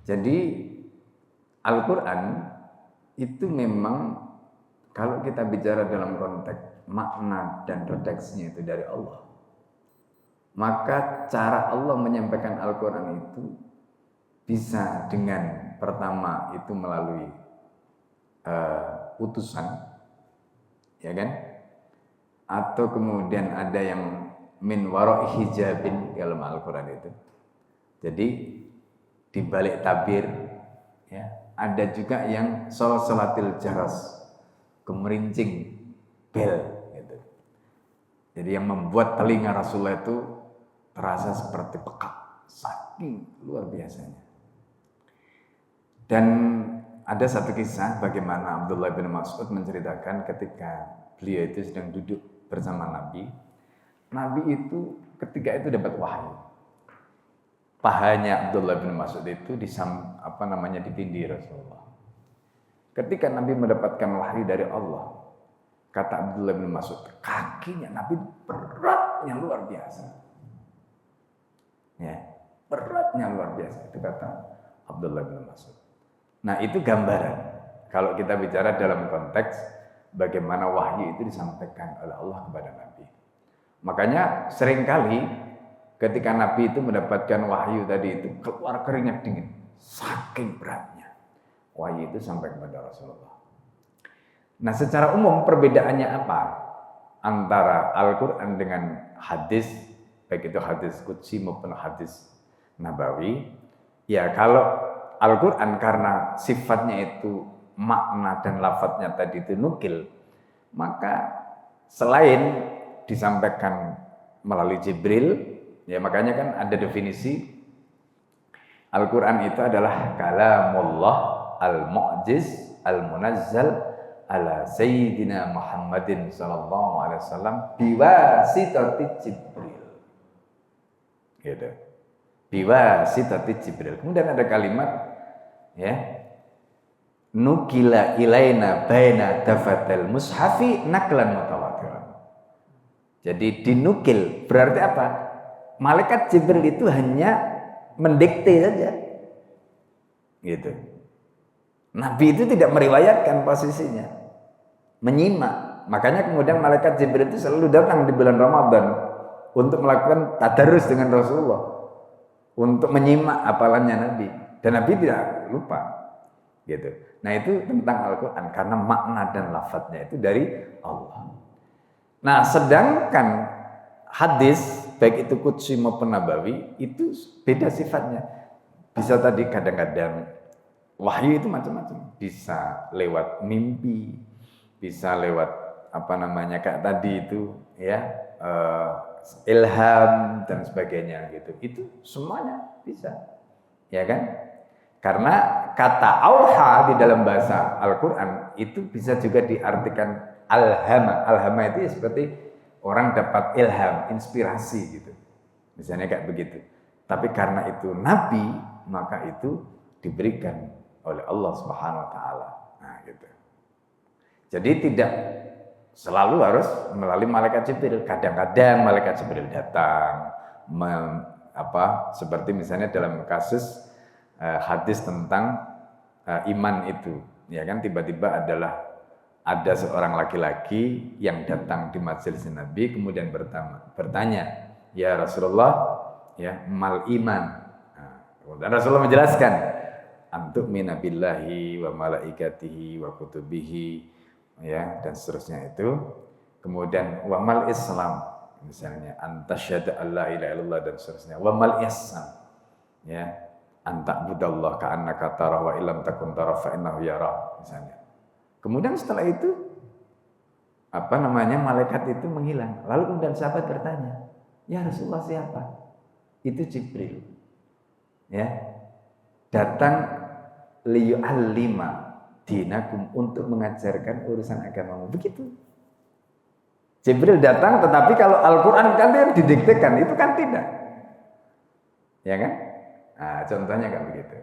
Jadi Al-Quran itu memang kalau kita bicara dalam konteks makna dan redaksinya itu dari Allah, maka cara Allah menyampaikan Al-Quran itu bisa dengan pertama itu melalui utusan, ya kan? Atau kemudian ada yang min wara'i hijabin dalam Al-Quran itu. Jadi di balik tabir, ya, ada juga yang salatil jaras, gemerincing bel, gitu. Jadi yang membuat telinga Rasulullah itu terasa seperti pekat, saking luar biasanya. Dan ada satu kisah bagaimana Abdullah bin Mas'ud menceritakan ketika beliau itu sedang duduk bersama Nabi. Nabi itu ketika itu dapat wahyu. Pahanya Abdullah bin Mas'ud itu ditindih Rasulullah. Ketika Nabi mendapatkan wahyu dari Allah, kata Abdullah bin Mas'ud, kakinya Nabi beratnya luar biasa. Ya, beratnya luar biasa, itu kata Abdullah bin Mas'ud. Nah, itu gambaran kalau kita bicara dalam konteks bagaimana wahyu itu disampaikan oleh Allah kepada Nabi. Makanya seringkali ketika Nabi itu mendapatkan wahyu tadi itu keluar keringat dingin, saking beratnya wahyu itu sampai kepada Rasulullah. Nah, secara umum perbedaannya apa antara Al-Quran dengan hadis, baik itu hadis qudsi maupun hadis nabawi? Ya, kalau Al-Quran karena sifatnya itu makna dan lafadznya tadi itu nukil, maka selain disampaikan melalui Jibril, ya makanya kan ada definisi Al-Quran itu adalah kalamullah al-mu'jiz al-munazzal ala Sayyidina Muhammadin sallallahu alaihi wasallam biwasitati Jibril. Gitu. Biwasitati Jibril. Kemudian ada kalimat, ya, nukila ilaina baina dafatil mushafi naklan mutawatiran. Jadi dinukil berarti apa? Malaikat Jibril itu hanya mendikte saja, gitu. Nabi itu tidak meriwayatkan posisinya, menyimak. Makanya kemudian malaikat Jibril itu selalu datang di bulan Ramadan untuk melakukan tadarus dengan Rasulullah, untuk menyimak hafalannya Nabi, dan Nabi tidak lupa, gitu. Nah, itu tentang Al-Quran karena makna dan lafadznya itu dari Allah. Nah, sedangkan hadis baik itu qudsi maupun nabawi itu beda sifatnya. Bisa tadi kadang-kadang wahyu itu macam-macam, bisa lewat mimpi, bisa lewat kayak tadi itu, ya, ilham dan sebagainya, gitu. Itu semuanya bisa, ya kan? Karena kata auha di dalam bahasa Al-Quran itu bisa juga diartikan alhama. Alhama itu ya seperti orang dapat ilham, inspirasi, gitu. Misalnya kayak begitu. Tapi karena itu Nabi, maka itu diberikan oleh Allah Subhanahu wa taala. Nah, gitu. Jadi tidak selalu harus melalui malaikat Jibril. Kadang-kadang malaikat Jibril datang seperti misalnya dalam kasus hadis tentang iman itu, ya kan, tiba-tiba ada seorang laki-laki yang datang di majelis Nabi kemudian bertanya, "Ya Rasulullah, ya, mal iman?" Dan Rasulullah menjelaskan, "Antu'mina billahi wa malaikatihi wa kutubihi," ya, dan seterusnya itu. Kemudian wa mal Islam, misalnya antasyhadu alla ilaha illallah dan seterusnya. Wa mal ihsan, ya, anta'budallah ka'annaka tarah wa illam takun tarah fa innahu yarah, misalnya. Kemudian setelah itu malaikat itu menghilang. Lalu kemudian sahabat bertanya, "Ya Rasulullah, siapa?" Itu Jibril. Ya. Datang liyu'allima dinakum, untuk mengajarkan urusan agamamu. Begitu. Jibril datang, tetapi kalau Al-Quran kan didiktekan, itu kan tidak. Ya kan? Nah, contohnya kayak begitu.